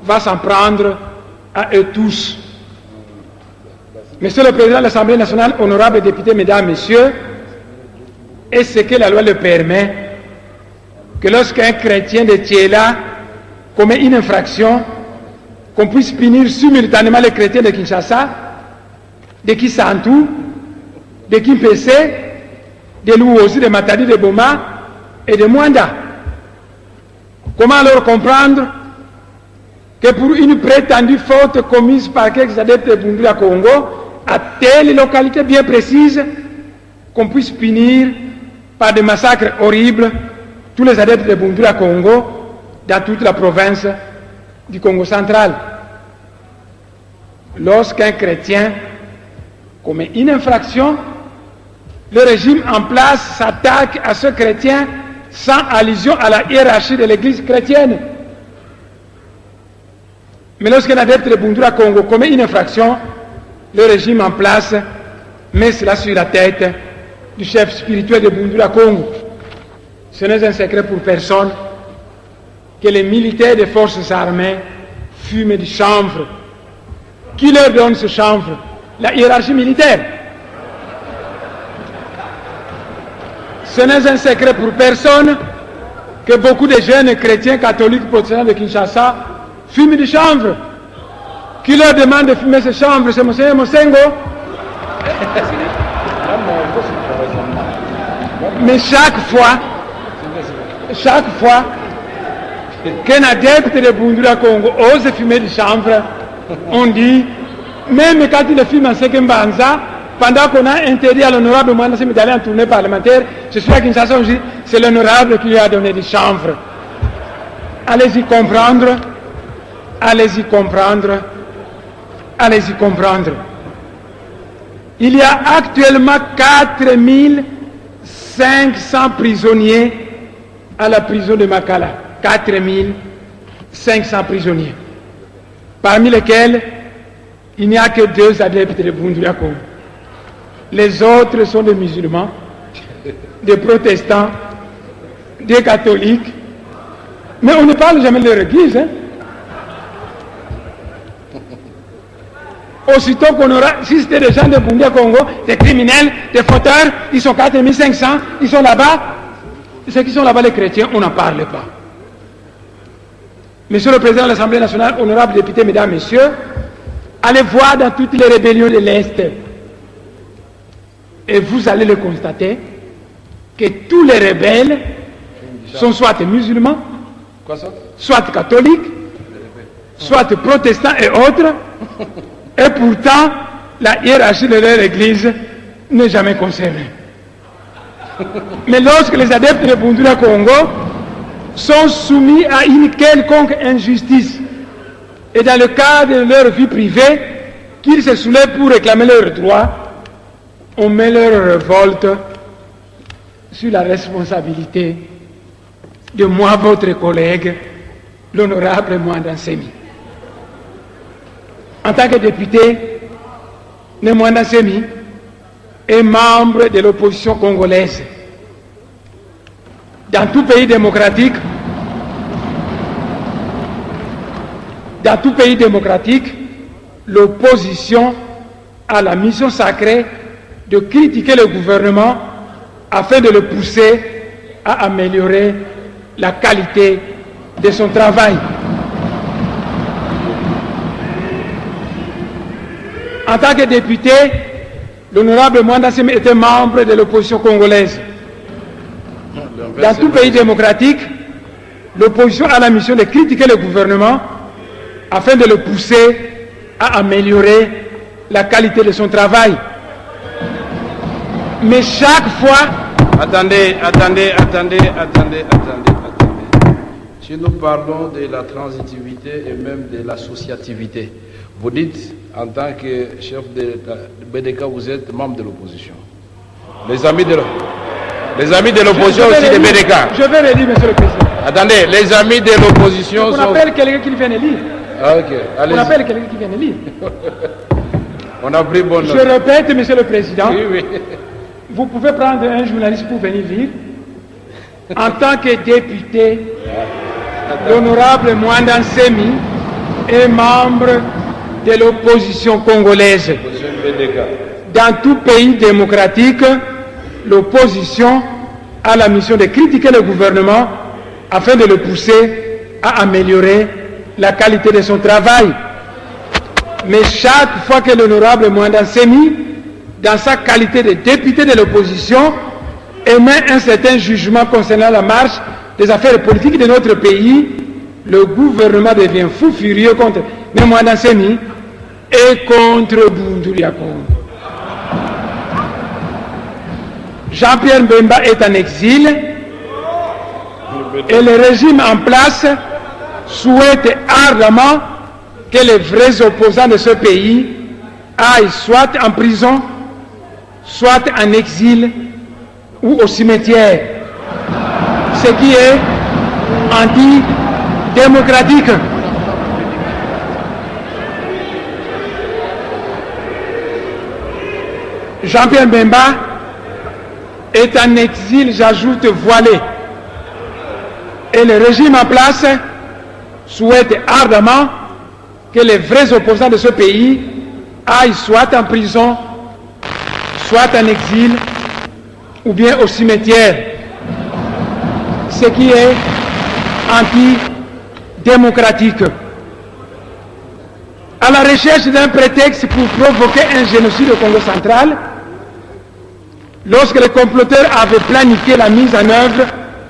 va s'en prendre à eux tous. Monsieur le Président de l'Assemblée nationale, honorables députés, mesdames, messieurs, est-ce que la loi le permet que lorsqu'un chrétien de Thiela commet une infraction, qu'on puisse punir simultanément les chrétiens de Kinshasa, de Kisantu, de Kimpese, de Louosi, de Matadi, de Boma et de Mwanda? Comment alors comprendre que pour une prétendue faute commise par quelques adeptes de Bundula Congo, à telle localité bien précise, qu'on puisse punir par des massacres horribles tous les adeptes de Bundula Congo dans toute la province du Congo central? Lorsqu'un chrétien commet une infraction, le régime en place s'attaque à ce chrétien sans allusion à la hiérarchie de l'église chrétienne. Mais lorsqu'un adepte de Bundula Congo commet une infraction, le régime en place met cela sur la tête du chef spirituel de Bundula Congo. Ce n'est un secret pour personne que les militaires des forces armées fument du chanvre. Qui leur donne ce chanvre? La hiérarchie militaire. Ce n'est un secret pour personne que beaucoup de jeunes chrétiens catholiques protestants de Kinshasa fument du chanvre. Qui leur demande de fumer ce chanvre? C'est Monseigneur Mosengo. Mais chaque fois qu'un adepte de Bundula Congo ose fumer du chanvre, on dit, même quand il fume en Sekembanza, pendant qu'on a interdit à l'honorable Mwanda Semi d'aller en tournée parlementaire, je suis à Kinshasa, je dis, c'est l'honorable qui lui a donné du chanvre. Allez-y comprendre, allez-y comprendre, allez-y comprendre. Il y a actuellement 4500 prisonniers à la prison de Makala. 4500 prisonniers. Parmi lesquels, il n'y a que 2 adeptes de Bundula Congo. Les autres sont des musulmans, des protestants, des catholiques. Mais on ne parle jamais de leur église. Hein? Aussitôt qu'on aura, si c'était des gens de Bundula Congo, des criminels, des fauteurs, ils sont 4500, ils sont là-bas. Ceux qui sont là-bas, les chrétiens, on n'en parle pas. Monsieur le Président de l'Assemblée nationale, honorables députés, mesdames, messieurs, allez voir dans toutes les rébellions de l'Est. Et vous allez le constater que tous les rebelles sont soit musulmans, soit catholiques, soit protestants et autres. Et pourtant, la hiérarchie de leur église n'est jamais concernée. Mais lorsque les adeptes de Bundula Congo sont soumis à une quelconque injustice, et dans le cadre de leur vie privée, qu'ils se soulèvent pour réclamer leurs droits, on met leur révolte sur la responsabilité de moi, votre collègue, l'honorable Mwanda Semi. En tant que député, Mwanda Semi est membre de l'opposition congolaise. Dans tout pays démocratique, l'opposition a la mission sacrée de critiquer le gouvernement afin de le pousser à améliorer la qualité de son travail. En tant que député, l'honorable Mwanda Semi était membre de l'opposition congolaise. Dans tout pays démocratique, l'opposition a la mission de critiquer le gouvernement afin de le pousser à améliorer la qualité de son travail. Mais chaque fois... Attendez. Si nous parlons de la transitivité et même de l'associativité, vous dites, en tant que chef de BDK, vous êtes membre de l'opposition. Les amis de l'opposition aussi de BDK. Je vais relire, monsieur le Président. Attendez, les amis de l'opposition sont... On appelle quelqu'un qui vient de lire. Ah, ok, allez-y. On appelle quelqu'un qui vient de lire. On a pris bonne note. Je répète, monsieur le Président. Oui. Vous pouvez prendre un journaliste pour venir lire. En tant que député l'honorable Mwanda Nsemi est membre de l'opposition congolaise. Dans tout pays démocratique, l'opposition a la mission de critiquer le gouvernement afin de le pousser à améliorer la qualité de son travail. Mais chaque fois que l'honorable Mwanda Nsemi, dans sa qualité de député de l'opposition, émet un certain jugement concernant la marche des affaires politiques de notre pays, le gouvernement devient fou furieux contre Mwanda Nsemi et contre Boundouli Akongo. Jean-Pierre Mbemba est en exil et le régime en place souhaite ardemment que les vrais opposants de ce pays aillent soit en prison, soit en exil ou au cimetière, ce qui est antidémocratique. Jean-Pierre Mbemba est en exil, j'ajoute voilé. Et le régime en place souhaite ardemment que les vrais opposants de ce pays aillent soit en prison, soit en exil, ou bien au cimetière, ce qui est antidémocratique. À la recherche d'un prétexte pour provoquer un génocide au Congo central, lorsque les comploteurs avaient planifié la mise en œuvre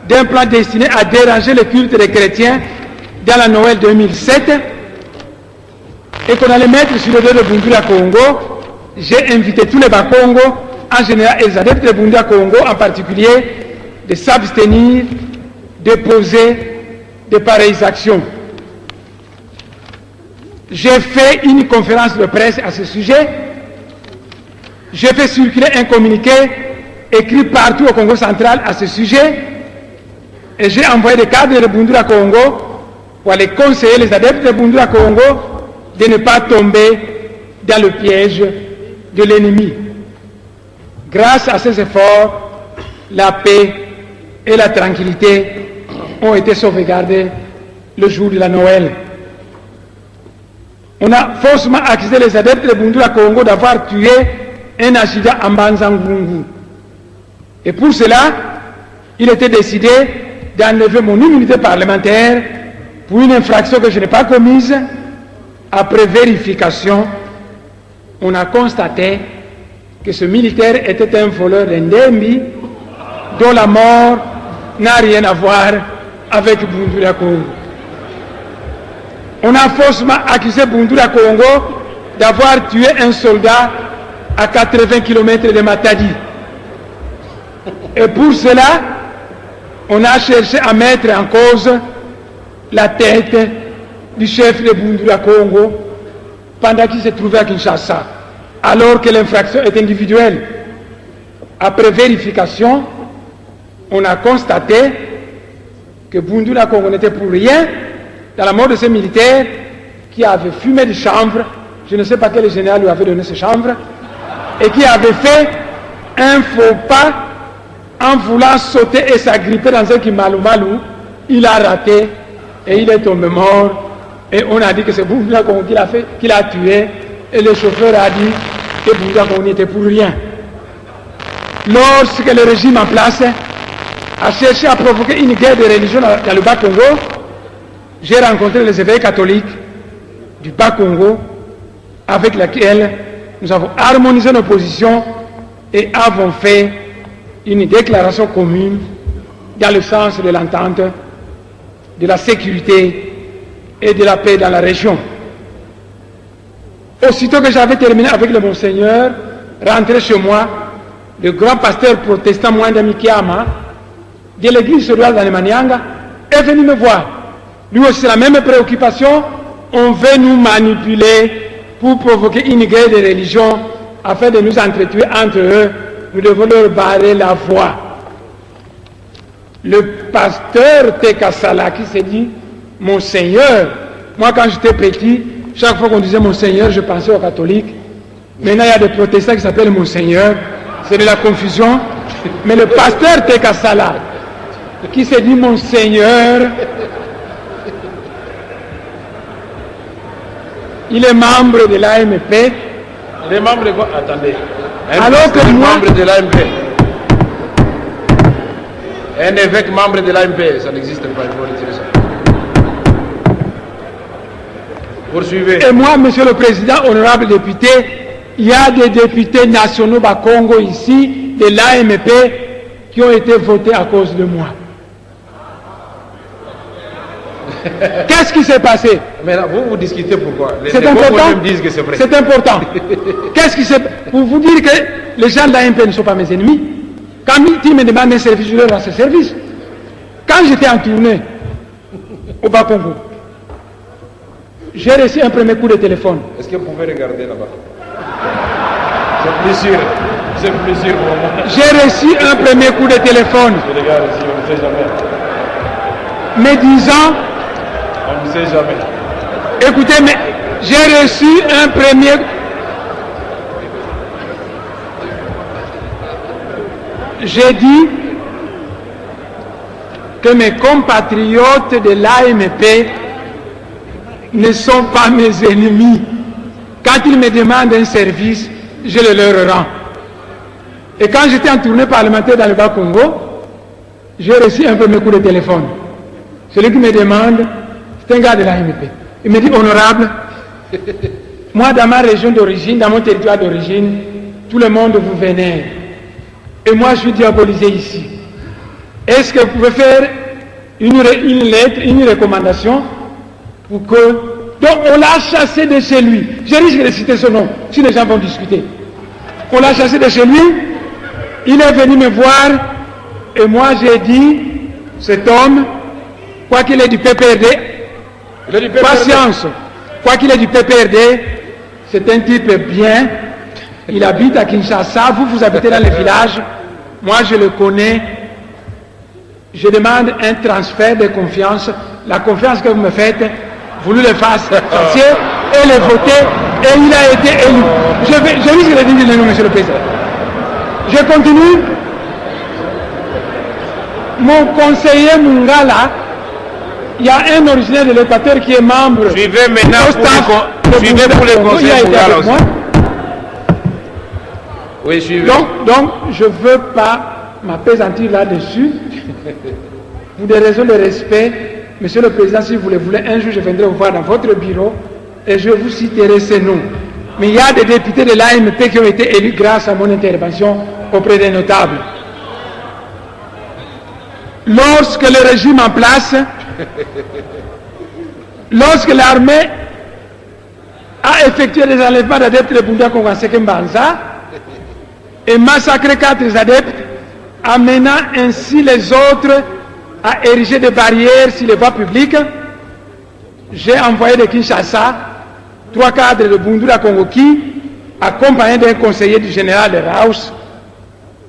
d'un plan destiné à déranger le culte des chrétiens dans la Noël 2007, et qu'on allait mettre sur le dos de Boundouli Akongo, j'ai invité tous les Bakongo, en général et les adeptes de Boundouli Akongo en particulier, de s'abstenir de poser de pareilles actions. J'ai fait une conférence de presse à ce sujet. J'ai fait circuler un communiqué écrit partout au Congo central à ce sujet. Et j'ai envoyé des cadres de Boundouli Akongo pour aller conseiller les adeptes de Boundouli Akongo de ne pas tomber dans le piège de l'ennemi. Grâce à ces efforts, la paix et la tranquillité ont été sauvegardées le jour de la Noël. On a faussement accusé les adeptes de Boundouli Akongo d'avoir tué un adjudant en Banzangungu. Et pour cela, il était décidé d'enlever mon immunité parlementaire pour une infraction que je n'ai pas commise. Après vérification, on a constaté que ce militaire était un voleur d'Indembi dont la mort n'a rien à voir avec Boundouli Akongo. On a faussement accusé Boundouli Akongo d'avoir tué un soldat à 80 km de Matadi. Et pour cela, on a cherché à mettre en cause la tête du chef de Boundouli Akongo pendant qu'il se trouvait à Kinshasa, alors que l'infraction est individuelle. Après vérification, on a constaté que Boundouli Akongo n'était pour rien dans la mort de ces militaires qui avaient fumé des chanvre, je ne sais pas quel général lui avait donné ce chanvre, et qui avait fait un faux pas en voulant sauter et s'agripper dans un Kimalou-Malou. Il a raté et il est tombé mort. Et on a dit que c'est Boundouli Akongo qui l'a tué. Et le chauffeur a dit que Boundouli Akongo n'était pour rien. Lorsque le régime en place a cherché à provoquer une guerre de religion dans le Bas-Congo, j'ai rencontré les évêques catholiques du Bas-Congo avec lesquels nous avons harmonisé nos positions et avons fait une déclaration commune dans le sens de l'entente, de la sécurité et de la paix dans la région. Aussitôt que j'avais terminé avec le Monseigneur, rentré chez moi, le grand pasteur protestant Mwanda Mikiama de l'église surale d'Anemanianga est venu me voir. Lui aussi, c'est la même préoccupation. On veut nous manipuler pour provoquer une guerre de religion afin de nous entretuer entre eux. Nous devons leur barrer la voie. Le pasteur Tekasala qui s'est dit Monseigneur. Moi, quand j'étais petit, chaque fois qu'on disait Monseigneur, je pensais aux catholiques. Maintenant, il y a des protestants qui s'appellent Monseigneur. C'est de la confusion. Mais le pasteur Tekasala qui s'est dit Monseigneur Il est membre de l'AMP. Les membres de quoi? Attendez. Alors que moi... membre de l'AMP. Un évêque membre de l'AMP, ça n'existe pas, il faut retirer ça. Poursuivez. Et moi, Monsieur le Président, honorable député, il y a des députés nationaux au Congo ici, de l'AMP, qui ont été votés à cause de moi. Qu'est-ce qui s'est passé? Mais là, vous discutez pourquoi? C'est important. Disent que c'est vrai. C'est important. Qu'est-ce qui s'est... Pour vous dire que les gens de l'AMP ne sont pas mes ennemis. Quand ils me demandent un service, je leur rends ce service. Quand j'étais en tournée au Bas-Congo, j'ai reçu un premier coup de téléphone. Est-ce que vous pouvez regarder là-bas? C'est plus sûr. C'est plus sûr pour moi. J'ai reçu un premier coup de téléphone. Je regarde ici, on ne sait jamais. Me disant... On ne sait jamais. Écoutez, mais j'ai reçu un premier... J'ai dit que mes compatriotes de l'AMP ne sont pas mes ennemis. Quand ils me demandent un service, je le leur rends. Et quand j'étais en tournée parlementaire dans le Bas-Congo, j'ai reçu un premier coup de téléphone. Celui qui me demande, c'est un gars de l'AMP. Il me dit, honorable, moi dans ma région d'origine, dans mon territoire d'origine, tout le monde vous vénère. Et moi je suis diabolisé ici. Est-ce que vous pouvez faire une lettre, une recommandation pour que... Donc on l'a chassé de chez lui. Je risque de citer son nom, si les gens vont discuter. On l'a chassé de chez lui, il est venu me voir, et moi j'ai dit, cet homme, quoi qu'il ait du PPRD, patience, quoi qu'il ait du PPRD, c'est un type bien, il habite à Kinshasa, vous habitez dans les villages, moi je le connais, je demande un transfert de confiance, la confiance que vous me faites, vous le fassiez et le voter, et il a été élu. Je risque de dire le nom, Monsieur le Président. Je continue. Mon conseiller Mungala, il y a un originaire de l'Équateur qui est membre. Suivez maintenant pour les conseillers Mungala aussi. Oui, suivez. Donc, je ne veux pas m'appesantir là-dessus. Pour des raisons de respect, Monsieur le Président, si vous le voulez, un jour je viendrai vous voir dans votre bureau et je vous citerai ces noms. Mais il y a des députés de l'AMP qui ont été élus grâce à mon intervention auprès des notables. Lorsque le régime en place, lorsque l'armée a effectué les enlèvements d'adeptes de Bunda Congo Sekembanza et massacré 4 adeptes, amenant ainsi les autres à ériger des barrières sur les voies publiques, j'ai envoyé de Kinshasa 3 cadres de Bundura Congo qui, accompagnés d'un conseiller du général de Raus,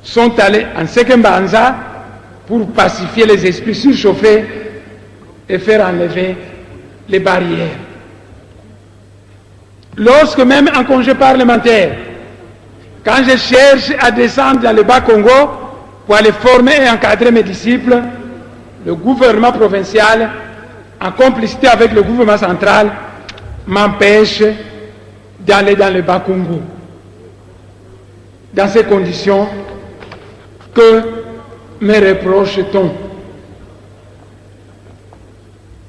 sont allés en Sekembanza pour pacifier les esprits surchauffés et faire enlever les barrières. Lorsque même en congé parlementaire, quand je cherche à descendre dans le Bas-Congo pour aller former et encadrer mes disciples, le gouvernement provincial, en complicité avec le gouvernement central, m'empêche d'aller dans le Bas-Congo. Dans ces conditions, que me reproche-t-on?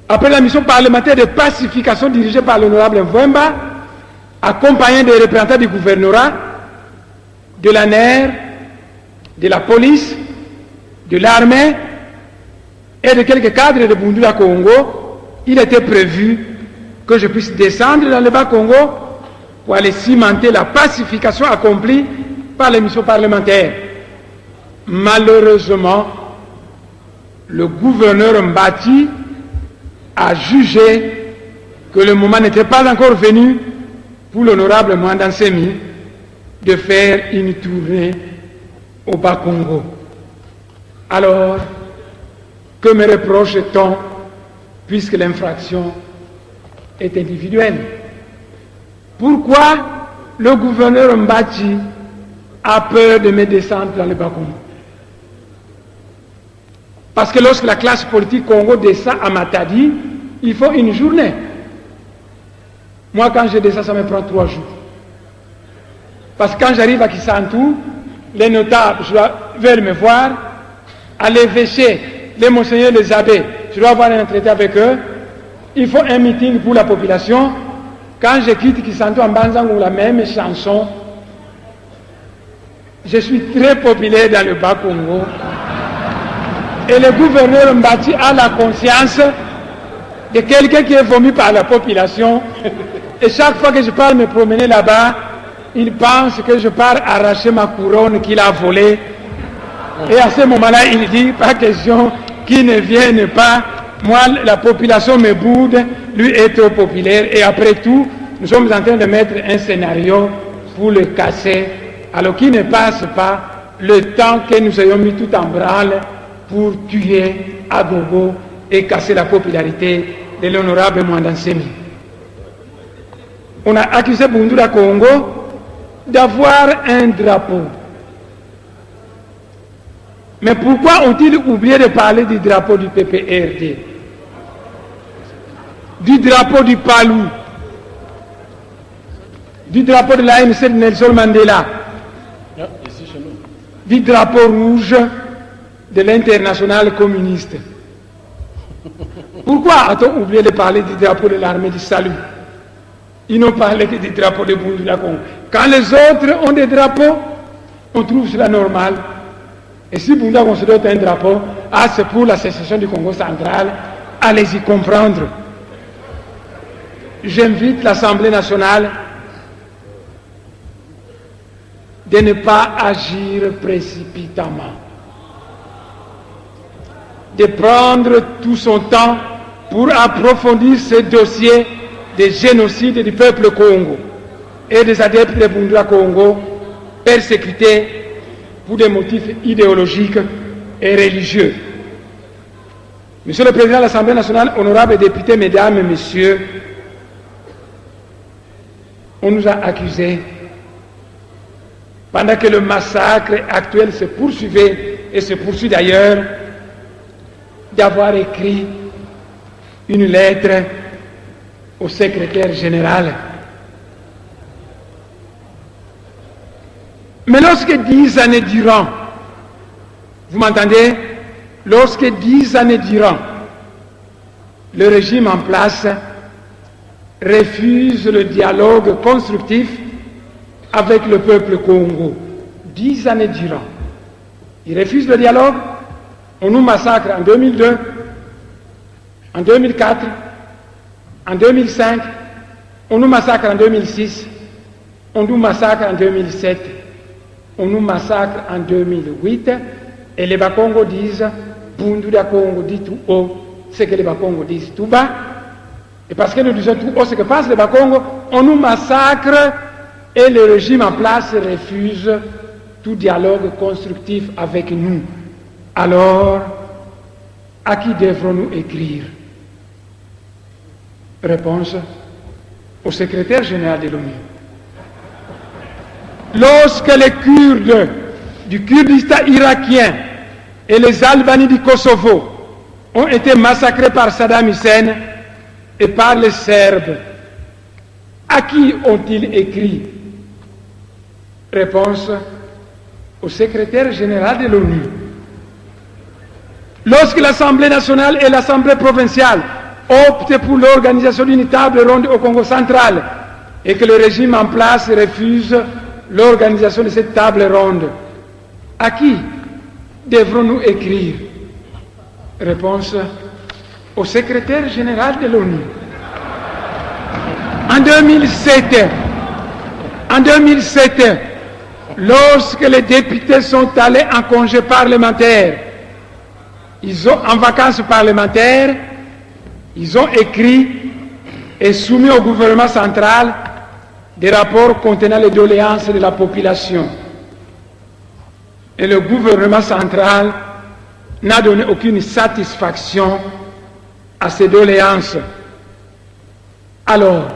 Après la mission parlementaire de pacification dirigée par l'honorable Mvemba, accompagné des représentants du gouvernorat, de la NER, de la police, de l'armée et de quelques cadres de Bundula Congo, il était prévu que je puisse descendre dans le Bas-Congo pour aller cimenter la pacification accomplie par les missions parlementaires. Malheureusement, le gouverneur Mbati a jugé que le moment n'était pas encore venu pour l'honorable Mwanda Nsemi de faire une tournée au Bas-Congo. Alors, que me reproche-t-on puisque l'infraction est individuelle? Pourquoi le gouverneur Mbati a peur de me descendre dans le Bas-Congo? Parce que lorsque la classe politique Congo descend à Matadi, il faut une journée. Moi, quand je descends, ça me prend 3 jours. Parce que quand j'arrive à Kisantou, les notables veulent me voir, à l'évêché, les monseigneurs, les abbés, je dois avoir un entretien avec eux. Il faut un meeting pour la population. Quand je quitte Kisantou en Banzangou, la même chanson, je suis très populaire dans le Bas-Congo. Et le gouverneur Mbati a la conscience de quelqu'un qui est vomi par la population. Et chaque fois que je pars me promener là-bas, il pense que je pars arracher ma couronne qu'il a volée. Et à ce moment-là, il dit, pas question qu'il ne vienne pas. Moi, la population me boude, lui est trop populaire. Et après tout, nous sommes en train de mettre un scénario pour le casser. Alors qu'il ne passe pas le temps que nous ayons mis tout en branle pour tuer à gogo et casser la popularité de l'honorable Mwandansemi. On a accusé Bundula Congo d'avoir un drapeau. Mais pourquoi ont-ils oublié de parler du drapeau du PPRD, du drapeau du Palou, du drapeau de l'ANC de Nelson Mandela, du drapeau rouge de l'international communiste? Pourquoi a-t-on oublié de parler du drapeau de l'armée du salut? Ils n'ont parlé que du drapeau de Bundula Congo. Quand les autres ont des drapeaux, on trouve cela normal. Et si Bundula Congo se dote un drapeau, c'est pour la sécession du Congo central, allez-y comprendre. J'invite l'Assemblée nationale de ne pas agir précipitamment, de prendre tout son temps pour approfondir ce dossier de génocide du peuple Congo et des adeptes de Bundula Congo persécutés pour des motifs idéologiques et religieux. Monsieur le Président de l'Assemblée nationale, honorables députés, mesdames et messieurs, on nous a accusés, pendant que le massacre actuel se poursuivait et se poursuit d'ailleurs, d'avoir écrit une lettre au secrétaire général. Mais lorsque 10 années durant, vous m'entendez, lorsque 10 années durant, le régime en place refuse le dialogue constructif avec le peuple Congo, 10 années durant, il refuse le dialogue, on nous massacre en 2002, en 2004, en 2005, on nous massacre en 2006, on nous massacre en 2007, on nous massacre en 2008, et les Bakongo disent, Bundula Congo dit tout haut ce que les Bakongo disent tout bas, et parce que nous disons tout haut ce que pensent les Bakongo, on nous massacre, et le régime en place refuse tout dialogue constructif avec nous. Alors, à qui devrons-nous écrire? Réponse: au secrétaire général de l'ONU. Lorsque les Kurdes du Kurdistan irakien et les Albanais du Kosovo ont été massacrés par Saddam Hussein et par les Serbes, à qui ont-ils écrit? Réponse: au secrétaire général de l'ONU. Lorsque l'Assemblée nationale et l'Assemblée provinciale optent pour l'organisation d'une table ronde au Congo central et que le régime en place refuse l'organisation de cette table ronde, à qui devrons-nous écrire? Réponse: au secrétaire général de l'ONU. En 2007, lorsque les députés sont allés en congé parlementaire, en vacances parlementaires, ils ont écrit et soumis au gouvernement central des rapports contenant les doléances de la population. Et le gouvernement central n'a donné aucune satisfaction à ces doléances. Alors,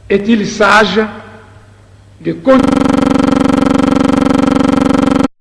est-il sage de continuer